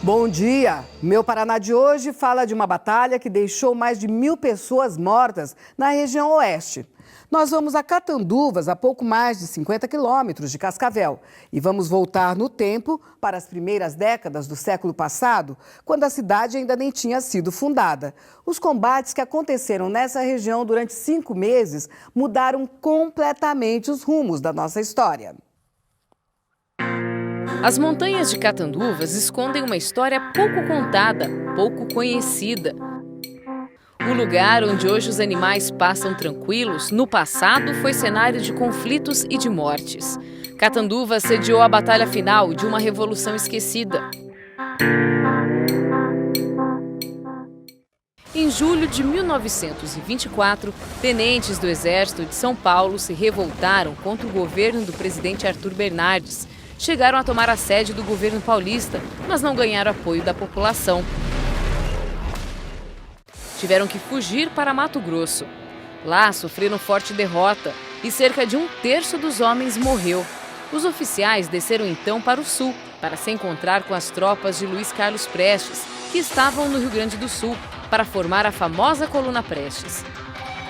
Bom dia! Meu Paraná de hoje fala de uma batalha que deixou mais de 1.000 pessoas mortas na região oeste. Nós vamos a Catanduvas, a pouco mais de 50 quilômetros de Cascavel. E vamos voltar no tempo para as primeiras décadas do século passado, quando a cidade ainda nem tinha sido fundada. Os combates que aconteceram nessa região durante 5 meses mudaram completamente os rumos da nossa história. As montanhas de Catanduvas escondem uma história pouco contada, pouco conhecida. O lugar onde hoje os animais passam tranquilos, no passado foi cenário de conflitos e de mortes. Catanduvas sediou a batalha final de uma revolução esquecida. Em julho de 1924, tenentes do Exército de São Paulo se revoltaram contra o governo do presidente Arthur Bernardes. Chegaram a tomar a sede do governo paulista, mas não ganharam apoio da população. Tiveram que fugir para Mato Grosso. Lá sofreram forte derrota e cerca de 1/3 dos homens morreu. Os oficiais desceram então para o sul, para se encontrar com as tropas de Luiz Carlos Prestes, que estavam no Rio Grande do Sul, para formar a famosa Coluna Prestes.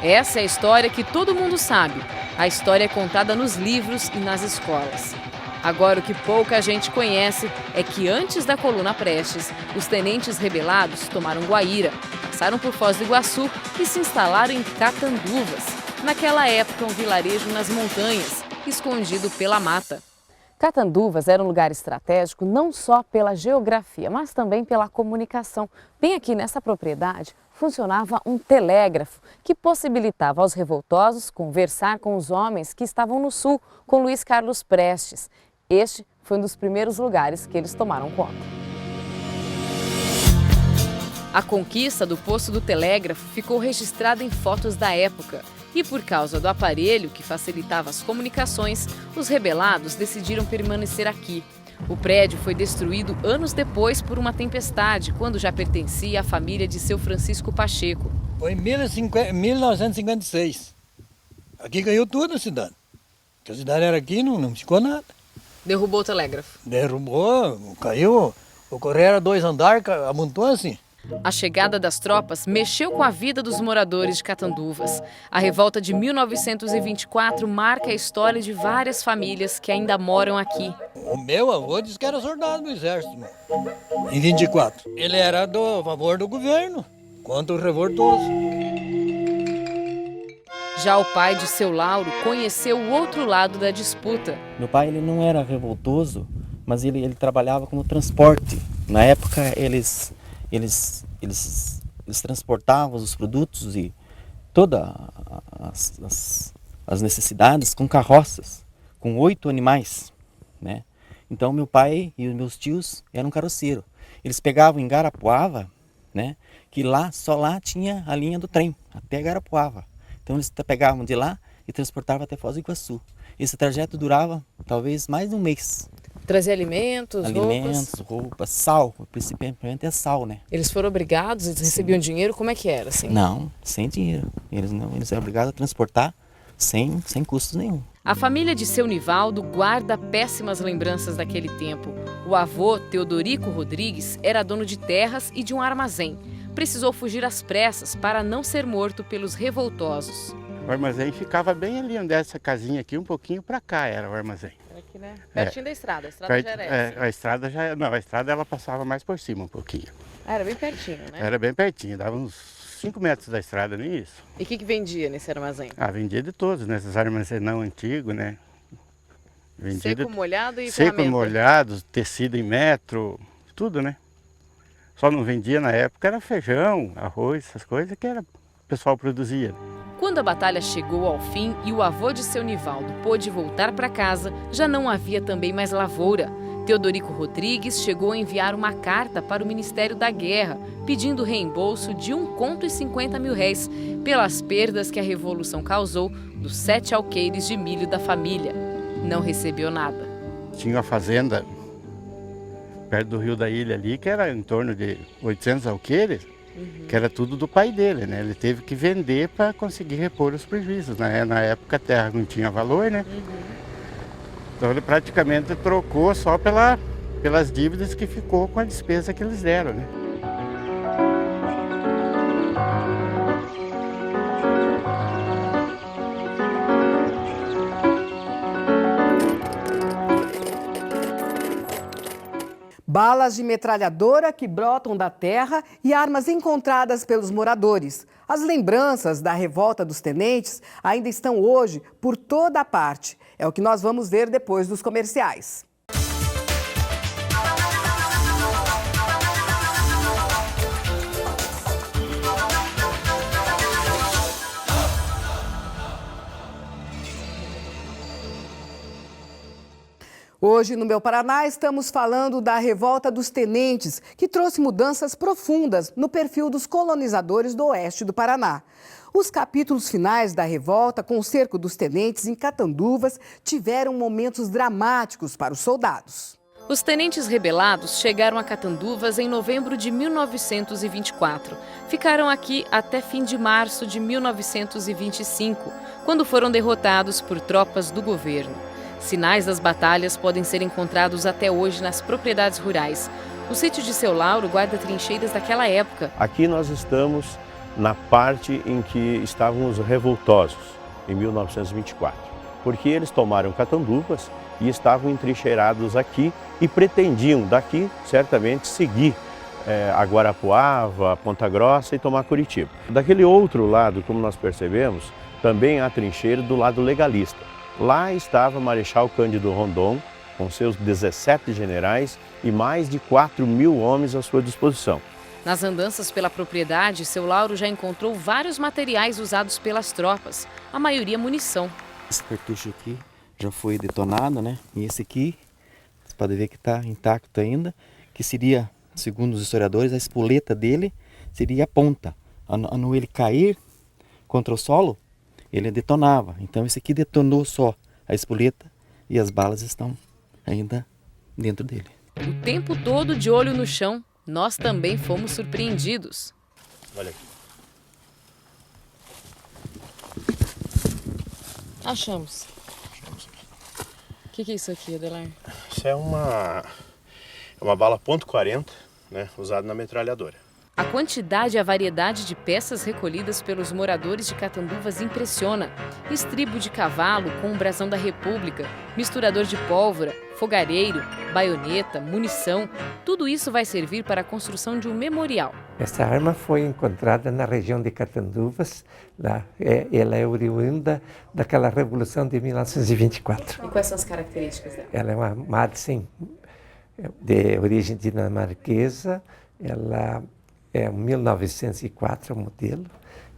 Essa é a história que todo mundo sabe. A história é contada nos livros e nas escolas. Agora, o que pouca gente conhece é que antes da Coluna Prestes, os tenentes rebelados tomaram Guaíra, passaram por Foz do Iguaçu e se instalaram em Catanduvas, naquela época um vilarejo nas montanhas, escondido pela mata. Catanduvas era um lugar estratégico não só pela geografia, mas também pela comunicação. Bem aqui nessa propriedade funcionava um telégrafo que possibilitava aos revoltosos conversar com os homens que estavam no sul, com Luiz Carlos Prestes. Este foi um dos primeiros lugares que eles tomaram conta. A conquista do posto do telégrafo ficou registrada em fotos da época. E por causa do aparelho que facilitava as comunicações, os rebelados decidiram permanecer aqui. O prédio foi destruído anos depois por uma tempestade, quando já pertencia à família de seu Francisco Pacheco. Foi em 1956. Aqui caiu tudo a cidade. Porque a cidade era aqui, não ficou nada. Derrubou o telégrafo. Derrubou, caiu. O correio era 2 andares, amontou assim. A chegada das tropas mexeu com a vida dos moradores de Catanduvas. A revolta de 1924 marca a história de várias famílias que ainda moram aqui. O meu avô disse que era soldado do exército, em 24. Ele era a favor do governo, contra o revoltoso. Já o pai de seu Lauro conheceu o outro lado da disputa. Meu pai ele não era revoltoso, mas ele trabalhava como transporte. Na época eles transportavam os produtos e todas as necessidades com carroças, com 8 animais, né? Então meu pai e os meus tios eram carroceiros. Eles pegavam em Garapuava, né? Que só lá tinha a linha do trem, até Garapuava. Então eles pegavam de lá e transportavam até Foz do Iguaçu. Esse trajeto durava talvez mais de um mês. Trazer alimentos, roupas, sal, principalmente é sal, né? Eles foram obrigados, eles recebiam dinheiro, como é que era assim? Não, sem dinheiro. Eles eram obrigados a transportar sem custos nenhum. A família de seu Nivaldo guarda péssimas lembranças daquele tempo. O avô, Teodorico Rodrigues, era dono de terras e de um armazém. Precisou fugir às pressas para não ser morto pelos revoltosos. O armazém ficava bem ali, onde é essa casinha aqui, um pouquinho para cá era o armazém. Aqui, né? Pertinho da estrada, a estrada já era essa. A estrada já, não, a estrada ela passava mais por cima um pouquinho. Era bem pertinho, né? Era bem pertinho, dava uns 5 metros da estrada, nem isso. E o que vendia nesse armazém? Vendia de todos, né? Esses armazenão antigos, né? Vendia seco, molhado e seco, ferramenta. molhado, tecido em metro, tudo, né? Só não vendia na época, era feijão, arroz, essas coisas que o pessoal produzia. Quando a batalha chegou ao fim e o avô de seu Nivaldo pôde voltar para casa, já não havia também mais lavoura. Teodorico Rodrigues chegou a enviar uma carta para o Ministério da Guerra, pedindo reembolso de R$1,50 mil pelas perdas que a Revolução causou dos 7 alqueires de milho da família. Não recebeu nada. Tinha uma fazenda perto do Rio da Ilha ali, que era em torno de 800 alqueires, que era tudo do pai dele, né? Ele teve que vender para conseguir repor os prejuízos, né? Na época a terra não tinha valor, né? Então ele praticamente trocou só pelas dívidas que ficou com a despesa que eles deram, né? Balas de metralhadora que brotam da terra e armas encontradas pelos moradores. As lembranças da revolta dos tenentes ainda estão hoje por toda a parte. É o que nós vamos ver depois dos comerciais. Hoje, no Meu Paraná, estamos falando da revolta dos tenentes, que trouxe mudanças profundas no perfil dos colonizadores do oeste do Paraná. Os capítulos finais da revolta, com o cerco dos tenentes em Catanduvas, tiveram momentos dramáticos para os soldados. Os tenentes rebelados chegaram a Catanduvas em novembro de 1924. Ficaram aqui até fim de março de 1925, quando foram derrotados por tropas do governo. Sinais das batalhas podem ser encontrados até hoje nas propriedades rurais. O sítio de Seu Lauro guarda trincheiras daquela época. Aqui nós estamos na parte em que estavam os revoltosos, em 1924, porque eles tomaram Catanduvas e estavam entrincheirados aqui e pretendiam daqui, certamente, seguir a Guarapuava, Ponta Grossa e tomar Curitiba. Daquele outro lado, como nós percebemos, também há trincheira do lado legalista. Lá estava Marechal Cândido Rondon, com seus 17 generais e mais de 4.000 homens à sua disposição. Nas andanças pela propriedade, Seu Lauro já encontrou vários materiais usados pelas tropas, a maioria munição. Esse cartucho aqui já foi detonado, né? E esse aqui, você pode ver que está intacto ainda, que seria, segundo os historiadores, a espoleta dele seria a ponta. Ao ele cair contra o solo, ele detonava. Então esse aqui detonou só a espoleta e as balas estão ainda dentro dele. O tempo todo de olho no chão, nós também fomos surpreendidos. Olha aqui. Achamos. O que é isso aqui, Adelar? Isso é uma bala .40, né, usada na metralhadora. A quantidade e a variedade de peças recolhidas pelos moradores de Catanduvas impressiona. Estribo de cavalo com o brasão da República, misturador de pólvora, fogareiro, baioneta, munição. Tudo isso vai servir para a construção de um memorial. Essa arma foi encontrada na região de Catanduvas. Ela é oriunda daquela Revolução de 1924. E quais são as características dela? Ela é uma Madsen de origem dinamarquesa. Ela é 1904 o modelo,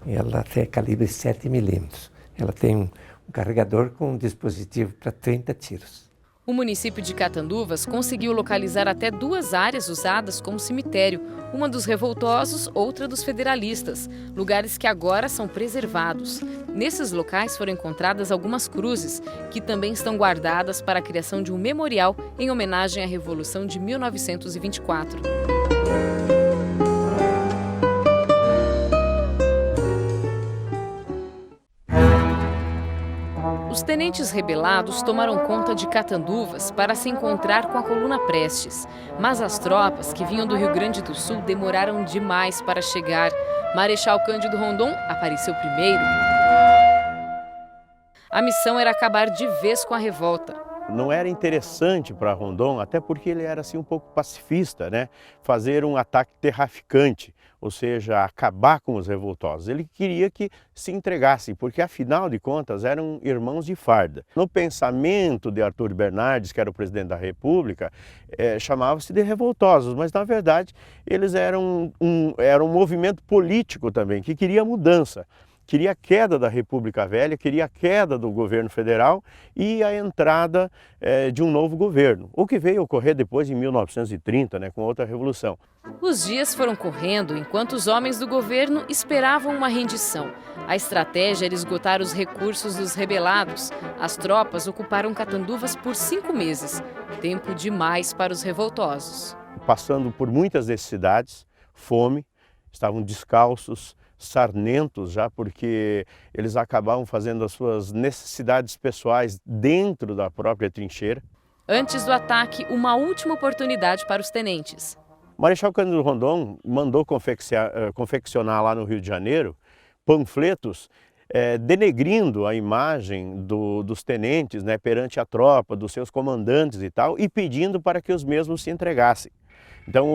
ela tem calibre 7 milímetros. Ela tem um carregador com um dispositivo para 30 tiros. O município de Catanduvas conseguiu localizar até 2 áreas usadas como cemitério, uma dos revoltosos, outra dos federalistas, lugares que agora são preservados. Nesses locais foram encontradas algumas cruzes, que também estão guardadas para a criação de um memorial em homenagem à Revolução de 1924. Os tenentes rebelados tomaram conta de Catanduvas para se encontrar com a coluna Prestes. Mas as tropas que vinham do Rio Grande do Sul demoraram demais para chegar. Marechal Cândido Rondon apareceu primeiro. A missão era acabar de vez com a revolta. Não era interessante para Rondon, até porque ele era assim um pouco pacifista, né? Fazer um ataque terraficante, ou seja, acabar com os revoltosos. Ele queria que se entregassem, porque afinal de contas eram irmãos de farda. No pensamento de Arthur Bernardes, que era o presidente da República, chamava-se de revoltosos, mas na verdade eles eram um movimento político também, que queria mudança. Queria a queda da República Velha, queria a queda do governo federal e a entrada de um novo governo, o que veio ocorrer depois, em 1930, né, com outra revolução. Os dias foram correndo enquanto os homens do governo esperavam uma rendição. A estratégia era esgotar os recursos dos rebelados. As tropas ocuparam Catanduvas por 5 meses, tempo demais para os revoltosos. Passando por muitas necessidades, fome, estavam descalços, sarnentos já, porque eles acabavam fazendo as suas necessidades pessoais dentro da própria trincheira. Antes do ataque, uma última oportunidade para os tenentes. Marechal Cândido Rondon mandou confeccionar lá no Rio de Janeiro panfletos denegrindo a imagem dos tenentes, né, perante a tropa, dos seus comandantes e tal, e pedindo para que os mesmos se entregassem. Então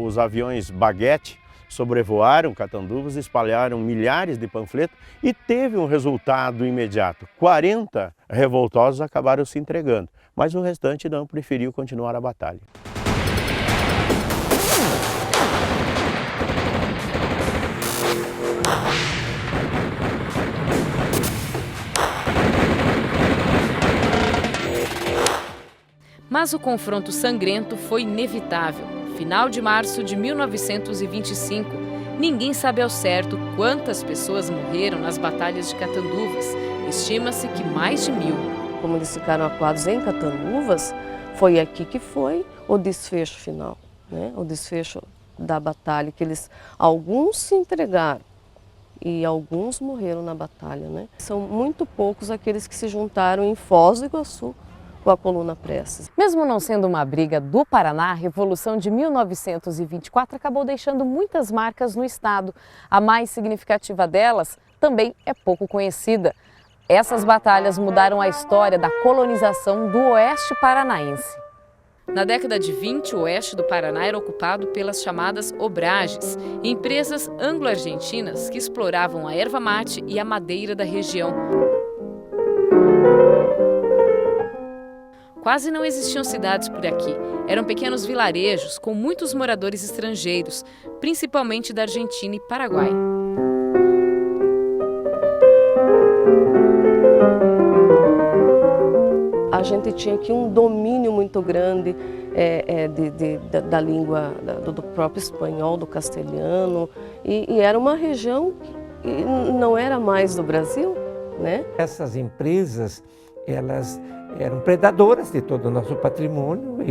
os aviões Baguete sobrevoaram Catanduvas, espalharam milhares de panfletos e teve um resultado imediato. 40 revoltosos acabaram se entregando, mas o restante não, preferiu continuar a batalha. Mas o confronto sangrento foi inevitável. Final de março de 1925, ninguém sabe ao certo quantas pessoas morreram nas batalhas de Catanduvas. Estima-se que mais de 1000. Como eles ficaram acuados em Catanduvas, foi aqui que foi o desfecho final, né? O desfecho da batalha, que alguns se entregaram e alguns morreram na batalha, né? São muito poucos aqueles que se juntaram em Foz do Iguaçu com a coluna Prestes. Mesmo não sendo uma briga do Paraná, a Revolução de 1924 acabou deixando muitas marcas no estado. A mais significativa delas também é pouco conhecida. Essas batalhas mudaram a história da colonização do oeste paranaense. Na década de 20, o oeste do Paraná era ocupado pelas chamadas obragens, empresas anglo-argentinas que exploravam a erva mate e a madeira da região. Quase não existiam cidades por aqui. Eram pequenos vilarejos com muitos moradores estrangeiros, principalmente da Argentina e Paraguai. A gente tinha aqui um domínio muito grande da língua, do próprio espanhol, do castelhano, e era uma região que não era mais do Brasil, né? Essas empresas, elas eram predadoras de todo o nosso patrimônio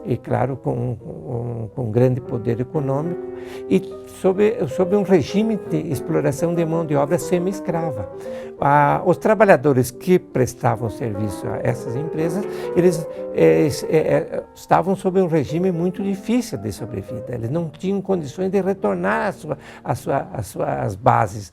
e claro, com grande poder econômico e sob um regime de exploração de mão de obra semi-escrava. Os trabalhadores que prestavam serviço a essas empresas, eles estavam sob um regime muito difícil de sobrevida. Eles não tinham condições de retornar às suas bases,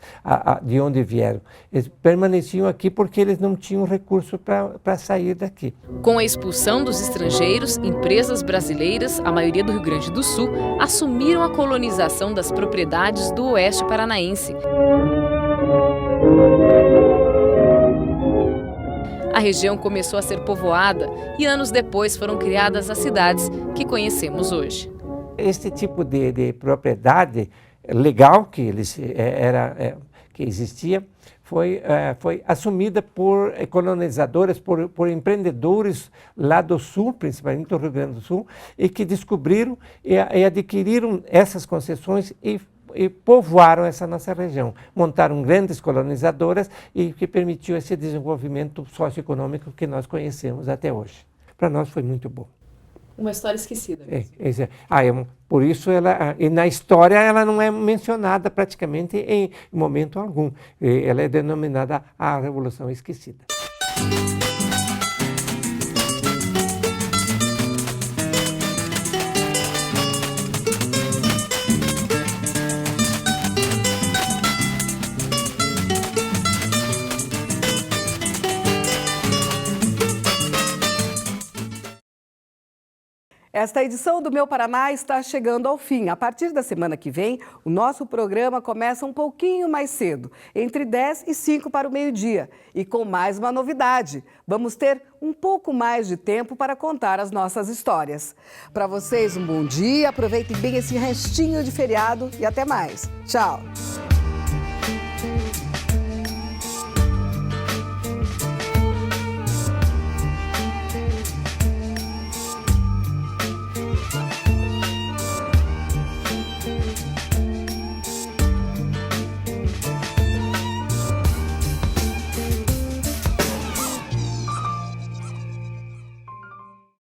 de onde vieram. Eles permaneciam aqui porque eles não tinham recurso para sair daqui. Com a expulsão dos estrangeiros, empresas brasileiras, a maioria do Rio Grande do Sul, assumiram a colonização das propriedades do oeste paranaense. A região começou a ser povoada e anos depois foram criadas as cidades que conhecemos hoje. Este tipo de propriedade legal que existia foi assumida por colonizadores, por empreendedores lá do sul, principalmente do Rio Grande do Sul, e que descobriram e adquiriram essas concessões e povoaram essa nossa região. Montaram grandes colonizadoras e que permitiu esse desenvolvimento socioeconômico que nós conhecemos até hoje. Para nós foi muito bom. Uma história esquecida. Por isso, e na história ela não é mencionada praticamente em momento algum. Ela é denominada a Revolução Esquecida. Esta edição do Meu Paraná está chegando ao fim. A partir da semana que vem, o nosso programa começa um pouquinho mais cedo, entre 10 e 5 para o meio-dia. E com mais uma novidade, vamos ter um pouco mais de tempo para contar as nossas histórias. Para vocês, um bom dia, aproveitem bem esse restinho de feriado e até mais. Tchau!